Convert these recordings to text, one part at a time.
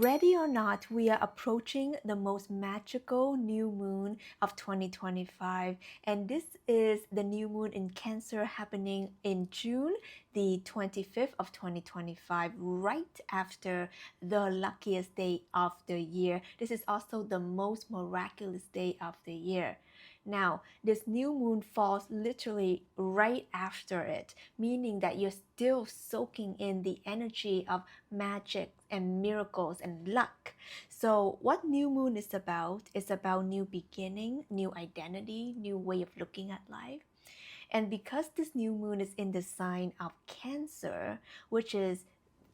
Ready or not, we are approaching the most magical new moon of 2025, and this is the new moon in Cancer happening in June the 25th of 2025, right after the luckiest day of the year. This is also the most miraculous day of the year. Now, this new moon falls literally right after it, meaning that you're still soaking in the energy of magic and miracles and luck. So, what new moon is about new beginning, new identity, new way of looking at life. And because this new moon is in the sign of Cancer, which is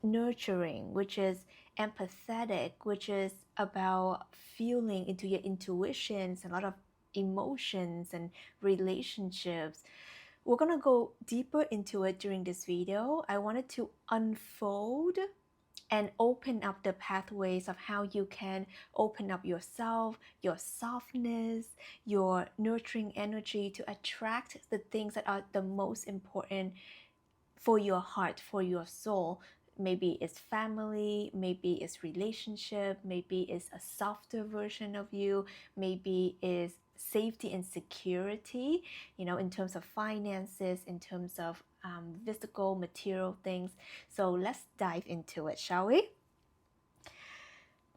nurturing, which is empathetic, which is about feeling into your intuitions, a lot of emotions and relationships. We're gonna go deeper into it during this video. I wanted to unfold and open up the pathways of how you can open up yourself, your softness, your nurturing energy to attract the things that are the most important for your heart, for your soul. Maybe it's family, maybe it's relationship, maybe it's a softer version of you, maybe it's safety and security, in terms of finances, in terms of physical, material things. So let's dive into it, shall we?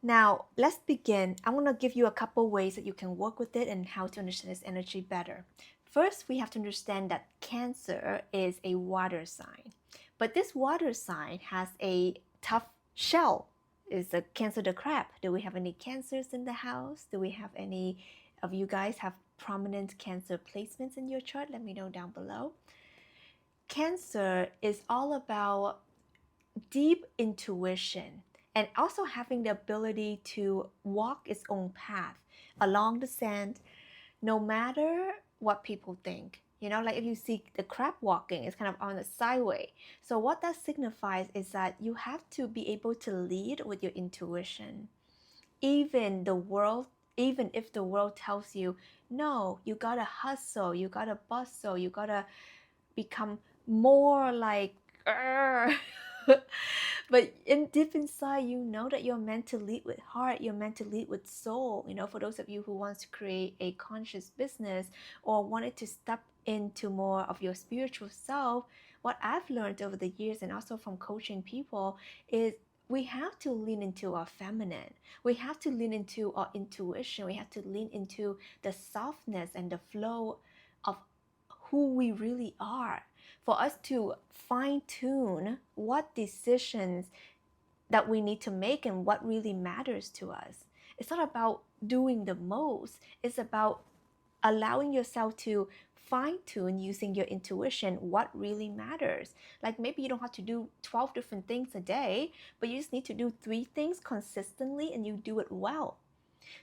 Now, let's begin. I want to give you a couple ways that you can work with it and how to understand this energy better. First, we have to understand that Cancer is a water sign. But this water sign has a tough shell. Is the Cancer the crab? Do we have any Cancers in the house? Do we have any of you guys have prominent Cancer placements in your chart? Let me know down below. Cancer is all about deep intuition and also having the ability to walk its own path along the sand, no matter what people think. Like if you see the crab walking, it's kind of on the sideway. So what that signifies is that you have to be able to lead with your intuition. Even if the world tells you, no, you gotta hustle, you gotta bustle, you gotta become more like but deep inside, you know that you're meant to lead with heart, you're meant to lead with soul. For those of you who wants to create a conscious business or wanted to step into more of your spiritual self, what I've learned over the years and also from coaching people is we have to lean into our feminine. We have to lean into our intuition. We have to lean into the softness and the flow of who we really are, for us to fine tune what decisions that we need to make and what really matters to us. It's not about doing the most, it's about allowing yourself to fine tune using your intuition what really matters. Like maybe you don't have to do 12 different things a day, but you just need to do 3 things consistently and you do it well.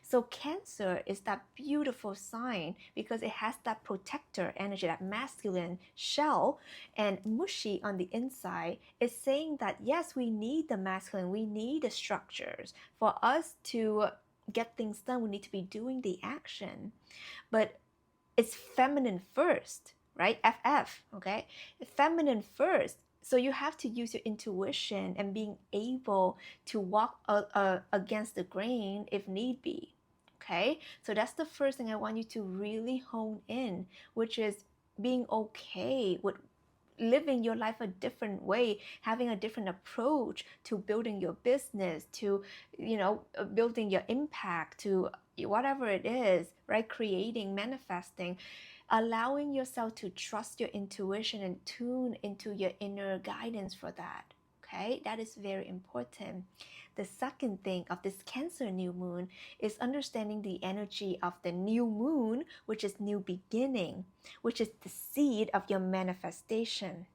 So Cancer is that beautiful sign because it has that protector energy, that masculine shell, and mushy on the inside is saying that yes, we need the masculine, we need the structures. For us to get things done, we need to be doing the action. But it's feminine first, right? FF, okay? Feminine first. So you have to use your intuition and being able to walk against the grain if need be. Okay, so that's the first thing I want you to really hone in, which is being okay with living your life a different way, having a different approach to building your business, to building your impact, to whatever it is, right? Creating, manifesting, allowing yourself to trust your intuition and tune into your inner guidance for that. Okay, that is very important. The second thing of this Cancer new moon is understanding the energy of the new moon, which is new beginning, which is the seed of your manifestation.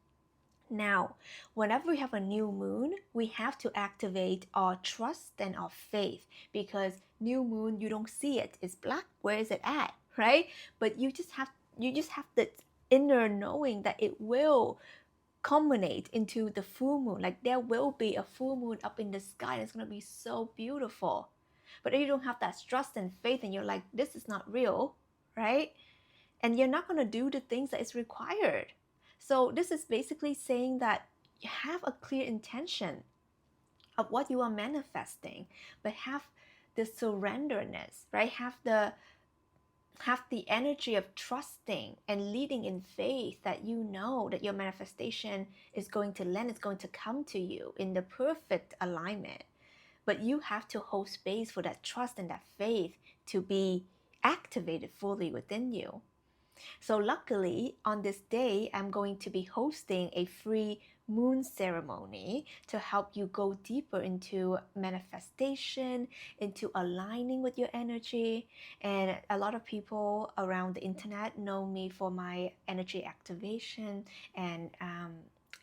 Now, whenever we have a new moon, we have to activate our trust and our faith, because new moon, you don't see it. It's black. Where is it at? Right? But you just have the inner knowing that it will culminate into the full moon. Like there will be a full moon up in the sky and it's going to be so beautiful. But if you don't have that trust and faith and you're like, this is not real, right? And you're not going to do the things that is required. So this is basically saying that you have a clear intention of what you are manifesting, but have the surrenderness, right? Have the energy of trusting and leading in faith that you know that your manifestation is going to land, it's going to come to you in the perfect alignment. But you have to hold space for that trust and that faith to be activated fully within you. So luckily, on this day, I'm going to be hosting a free moon ceremony to help you go deeper into manifestation, into aligning with your energy. And a lot of people around the internet know me for my energy activation and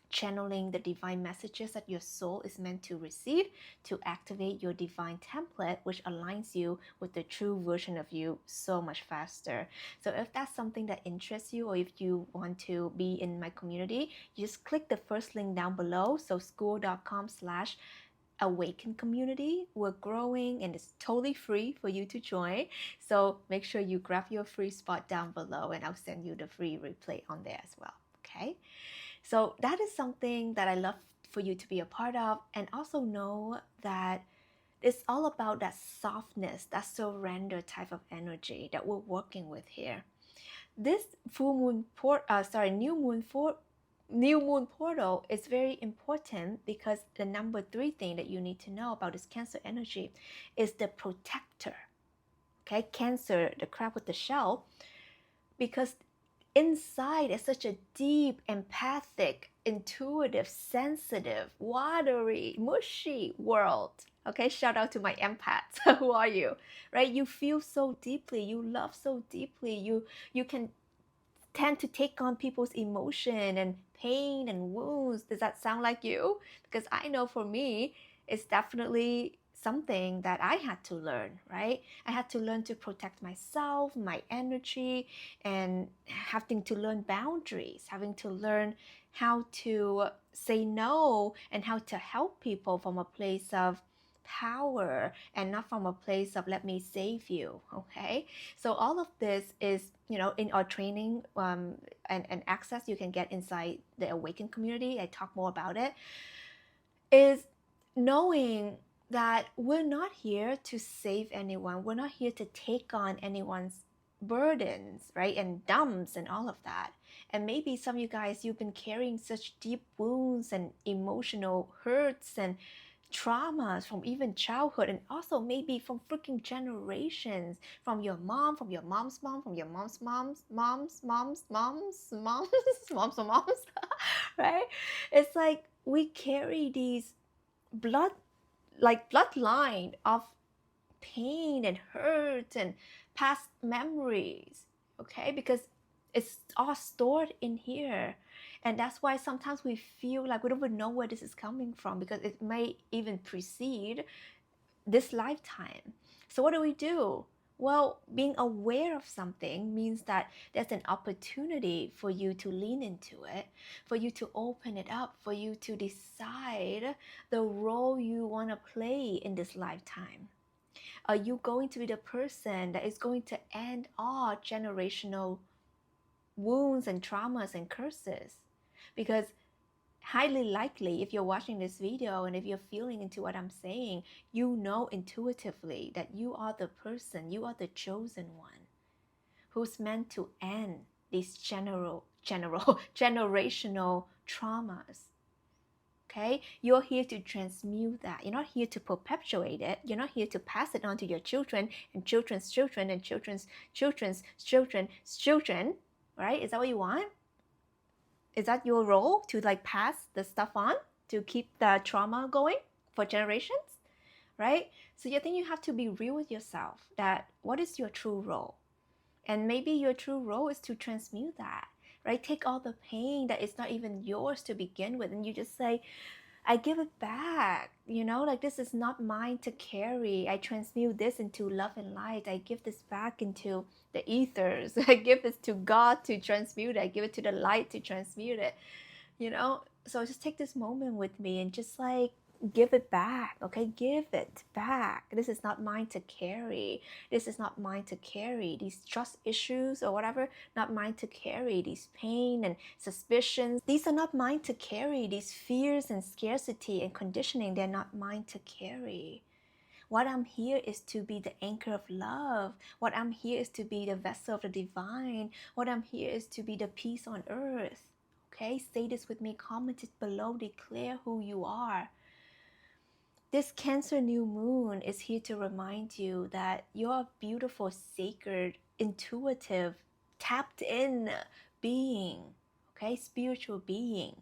channeling the divine messages that your soul is meant to receive to activate your divine template, which aligns you with the true version of you so much faster. So if that's something that interests you, or if you want to be in my community, you just click the first link down below. So school.com/awaken community. We're growing and it's totally free for you to join. So make sure you grab your free spot down below and I'll send you the free replay on there as well. Okay. So that is something that I love for you to be a part of, and also know that it's all about that softness, that surrender type of energy that we're working with here. This new moon portal is very important because the number 3 thing that you need to know about this Cancer energy is the protector. Okay, Cancer, the crab with the shell, because inside is such a deep, empathic, intuitive, sensitive, watery, mushy world. Okay, shout out to my empaths. Who are you? Right? You feel so deeply, you love so deeply, you can tend to take on people's emotion and pain and wounds. Does that sound like you? Because I know for me, it's definitely something that I had to learn, right? I had to learn to protect myself, my energy, and having to learn boundaries, having to learn how to say no and how to help people from a place of power and not from a place of let me save you. Okay, so all of this is, in our training and access you can get inside the Awaken community. I talk more about it, is knowing that we're not here to save anyone. We're not here to take on anyone's burdens, right? And dumps and all of that. And maybe some of you guys, you've been carrying such deep wounds and emotional hurts and traumas from even childhood, and also maybe from freaking generations, from your mom, from your mom's mom, from your mom's moms, right? It's like we carry these bloodline of pain and hurt and past memories, okay? Because it's all stored in here. And that's why sometimes we feel like we don't even know where this is coming from, because it may even precede this lifetime. So what do? Well, being aware of something means that there's an opportunity for you to lean into it, for you to open it up, for you to decide the role you want to play in this lifetime. Are you going to be the person that is going to end all generational wounds and traumas and curses? Because highly likely, if you're watching this video and if you're feeling into what I'm saying, you know intuitively that you are the person, you are the chosen one who's meant to end these generational traumas. Okay, you're here to transmute that. You're not here to perpetuate it. You're not here to pass it on to your children and children's children and children's children, right? Is that what you want? Is that your role, to pass the stuff on, to keep the trauma going for generations, right? So you think you have to be real with yourself, that what is your true role? And maybe your true role is to transmute that, right? Take all the pain that is not even yours to begin with, and you just say, I give it back, this is not mine to carry. I transmute this into love and light. I give this back into the ethers. I give this to God to transmute it. I give it to the light to transmute it, So just take this moment with me and just give it back, okay? Give it back. This is not mine to carry. This is not mine to carry. These trust issues or whatever, not mine to carry. These pain and suspicions, these are not mine to carry. These fears and scarcity and conditioning, they're not mine to carry. What I'm here is to be the anchor of love. What I'm here is to be the vessel of the divine. What I'm here is to be the peace on earth. Okay, say this with me. Comment it below. Declare who you are. This Cancer new moon is here to remind you that you're a beautiful, sacred, intuitive, tapped in being, okay, spiritual being,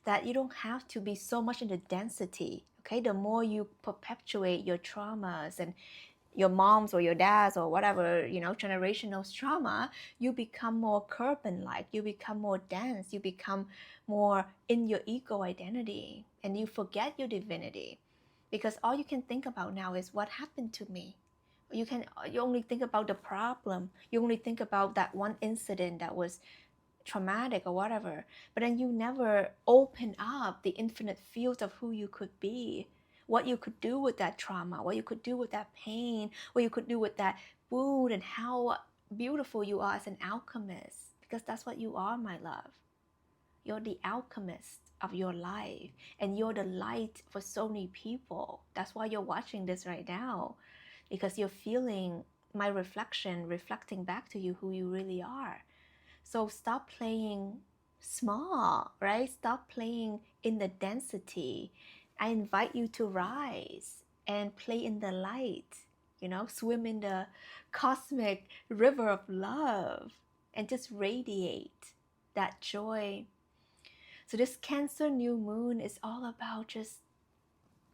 that you don't have to be so much in the density, okay? The more you perpetuate your traumas and your moms or your dads or whatever, generational trauma, you become more Kurban-like, you become more dense, you become more in your ego identity, and you forget your divinity. Because all you can think about now is what happened to me. You only think about the problem. You only think about that one incident that was traumatic or whatever, but then you never open up the infinite field of who you could be, what you could do with that trauma, what you could do with that pain, what you could do with that wound, and how beautiful you are as an alchemist, because that's what you are, my love. You're the alchemist of your life, and you're the light for so many people. That's why you're watching this right now, because you're feeling my reflection reflecting back to you who you really are. So stop playing small, right? Stop playing in the density. I invite you to rise and play in the light, swim in the cosmic river of love and just radiate that joy. So this Cancer new moon is all about just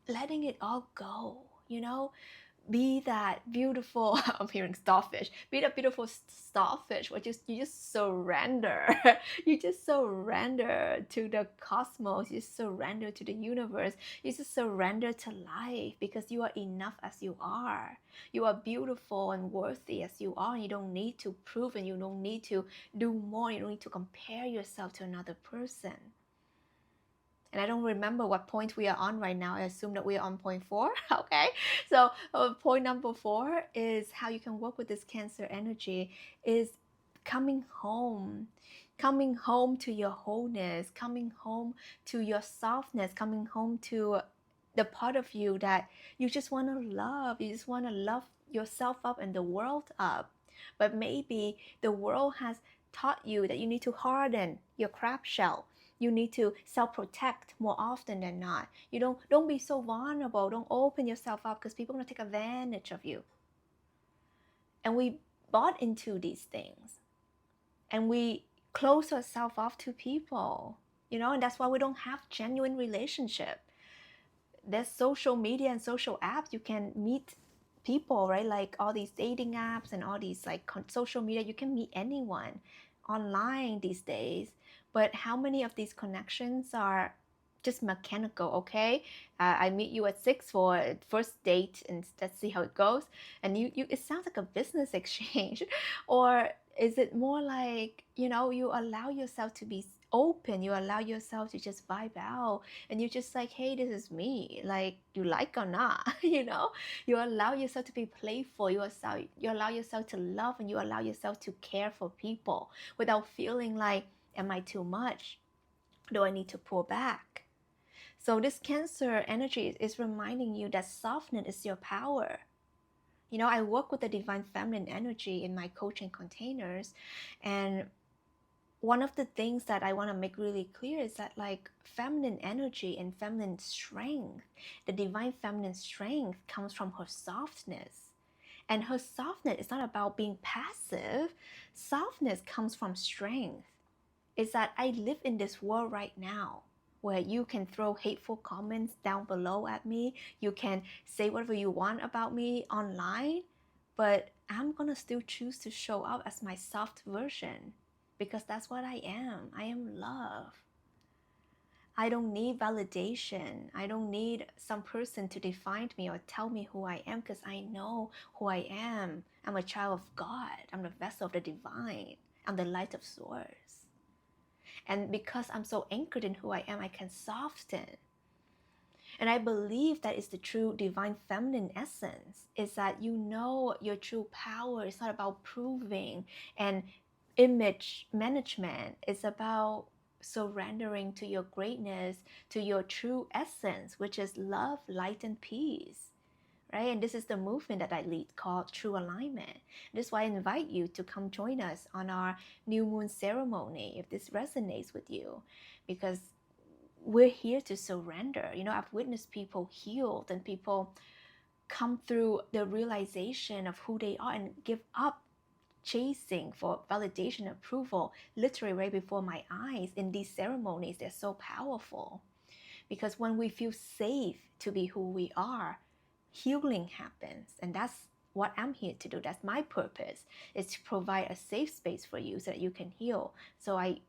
letting it all go, be that beautiful I'm hearing starfish, be that beautiful starfish where you just surrender. You just surrender to the cosmos, you surrender to the universe, you just surrender to life, because you are enough as you are. You are beautiful and worthy as you are, and you don't need to prove, and you don't need to do more, you don't need to compare yourself to another person. And I don't remember what point we are on right now. I assume that we are on point 4. Okay, so point number 4 is how you can work with this Cancer energy is coming home to your wholeness, coming home to your softness, coming home to the part of you that you just want to love. You just want to love yourself up and the world up. But maybe the world has taught you that you need to harden your crab shell. You need to self-protect more often than not. You don't be so vulnerable. Don't open yourself up, because people are going to take advantage of you. And we bought into these things, and we close ourselves off to people, and that's why we don't have genuine relationship. There's social media and social apps. You can meet people, right? Like all these dating apps and all these like social media, you can meet anyone online these days. But how many of these connections are just mechanical? Okay, I meet you at 6 for a first date and let's see how it goes, and you it sounds like a business exchange. Or is it more like, you allow yourself to be open, you allow yourself to just vibe out, and you're just like, hey, this is me, like, you like or not. You allow yourself to be playful, you allow yourself to love, and you allow yourself to care for people without feeling like, am I too much? Do I need to pull back? So this Cancer energy is reminding you that softness is your power. I work with the divine feminine energy in my coaching containers, and one of the things that I want to make really clear is that, like, feminine energy and feminine strength, the divine feminine strength comes from her softness. And her softness is not about being passive. Softness comes from strength. It's that I live in this world right now where you can throw hateful comments down below at me. You can say whatever you want about me online, but I'm gonna still choose to show up as my soft version, because that's what I am. I am love. I don't need validation. I don't need some person to define me or tell me who I am, because I know who I am. I'm a child of God. I'm the vessel of the divine. I'm the light of source. And because I'm so anchored in who I am, I can soften. And I believe that is the true divine feminine essence, is that you know your true power. It's not about proving and image management. It's about surrendering to your greatness, to your true essence, which is love, light, and peace. Right? And this is the movement that I lead called True Alignment. This is why I invite you to come join us on our new moon ceremony if this resonates with you, because we're here to surrender. I've witnessed people healed and people come through the realization of who they are and give up chasing for validation, approval, literally right before my eyes in these ceremonies. They're so powerful because when we feel safe to be who we are, healing happens. And that's what I'm here to do. That's my purpose, is to provide a safe space for you so that you can heal. So I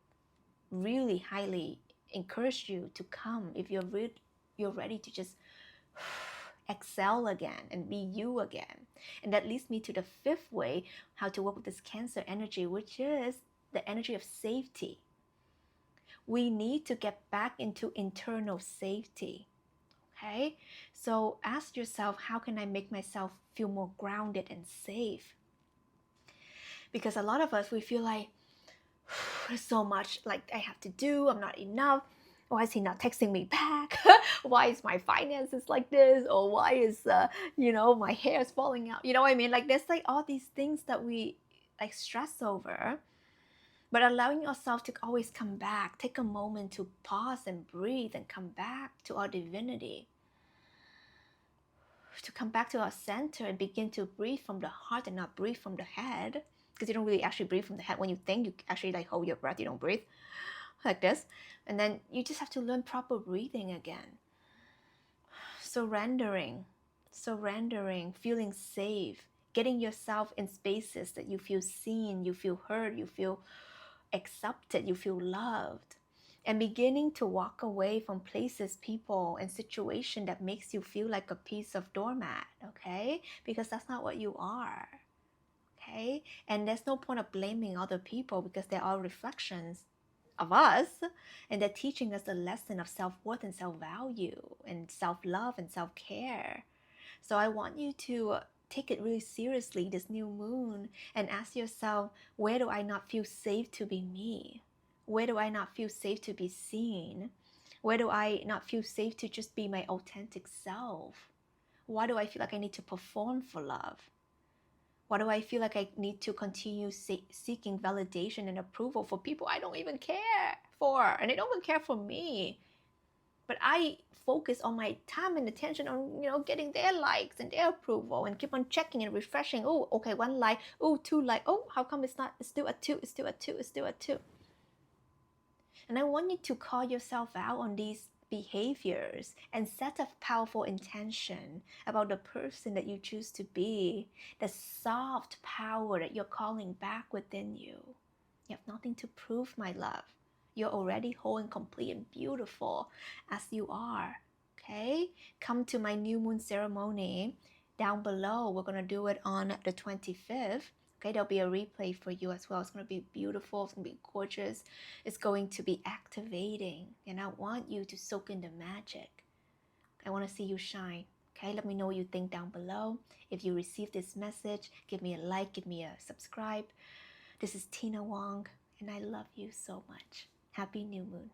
really highly encourage you to come if you're ready to just excel again and be you again. And that leads me to the fifth way how to work with this Cancer energy, which is the energy of safety. We need to get back into internal safety. Okay, so ask yourself, how can I make myself feel more grounded and safe? Because a lot of us, we feel like there's so much like I have to do, I'm not enough. Why is he not texting me back? Why is my finances like this? Or why is my hair is falling out? You know what I mean? Like there's like all these things that we like stress over. But allowing yourself to always come back, take a moment to pause and breathe and come back to our divinity, to come back to our center and begin to breathe from the heart and not breathe from the head. Because you don't really actually breathe from the head. When you think, you actually like hold your breath, you don't breathe like this. And then you just have to learn proper breathing again. Surrendering, feeling safe, getting yourself in spaces that you feel seen, you feel heard, you feel accepted, you feel loved. And beginning to walk away from places, people, and situation that makes you feel like a piece of doormat, okay? Because that's not what you are, okay? And there's no point of blaming other people because they're all reflections of us, and they're teaching us a lesson of self-worth and self-value and self-love and self-care. So I want you to take it really seriously this new moon and ask yourself, where do I not feel safe to be me? Where do I not feel safe to be seen? Where do I not feel safe to just be my authentic self? Why do I feel like I need to perform for love? Why do I feel like I need to continue seeking validation and approval for people I don't even care for, and they don't even care for me? But I focus on my time and attention on getting their likes and their approval, and keep on checking and refreshing. Oh, okay, 1 like. Oh, 2 like. Oh, how come it's still a 2? It's still a 2. It's still a 2. And I want you to call yourself out on these behaviors and set a powerful intention about the person that you choose to be, the soft power that you're calling back within you. You have nothing to prove, my love. You're already whole and complete and beautiful as you are, okay? Come to my new moon ceremony down below. We're going to do it on the 25th. Okay, there'll be a replay for you as well. It's going to be beautiful. It's going to be gorgeous. It's going to be activating. And I want you to soak in the magic. I want to see you shine. Okay, let me know what you think down below. If you received this message, give me a like, give me a subscribe. This is Tina Wong, and I love you so much. Happy new moon.